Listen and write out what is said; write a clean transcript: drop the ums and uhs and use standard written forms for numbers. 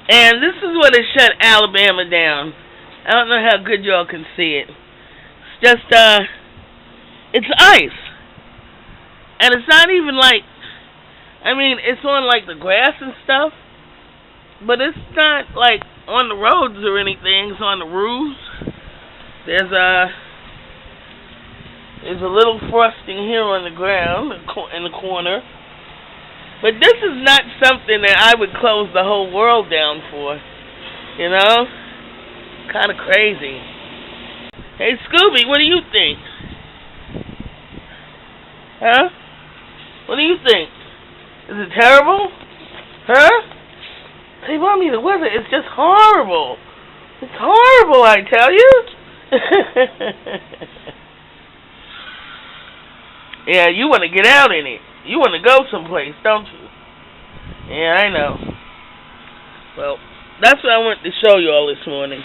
And this is what has shut Alabama down. I don't know how good y'all can see it. It's just, it's ice. And it's not even like, I mean, it's on like the grass and stuff, but it's not like on the roads or anything. It's on the roofs. There's a little frosting here on the ground in the corner. But this is not something that I would close the whole world down for. You know? Kind of crazy. Hey, Scooby, what do you think? Huh? What do you think? Is it terrible? Huh? Hey, Mommy, the weather is just horrible. It's horrible, I tell you. Yeah, you want to get out in it. You want to go someplace, don't you? Yeah, I know. Well, that's what I wanted to show you all this morning.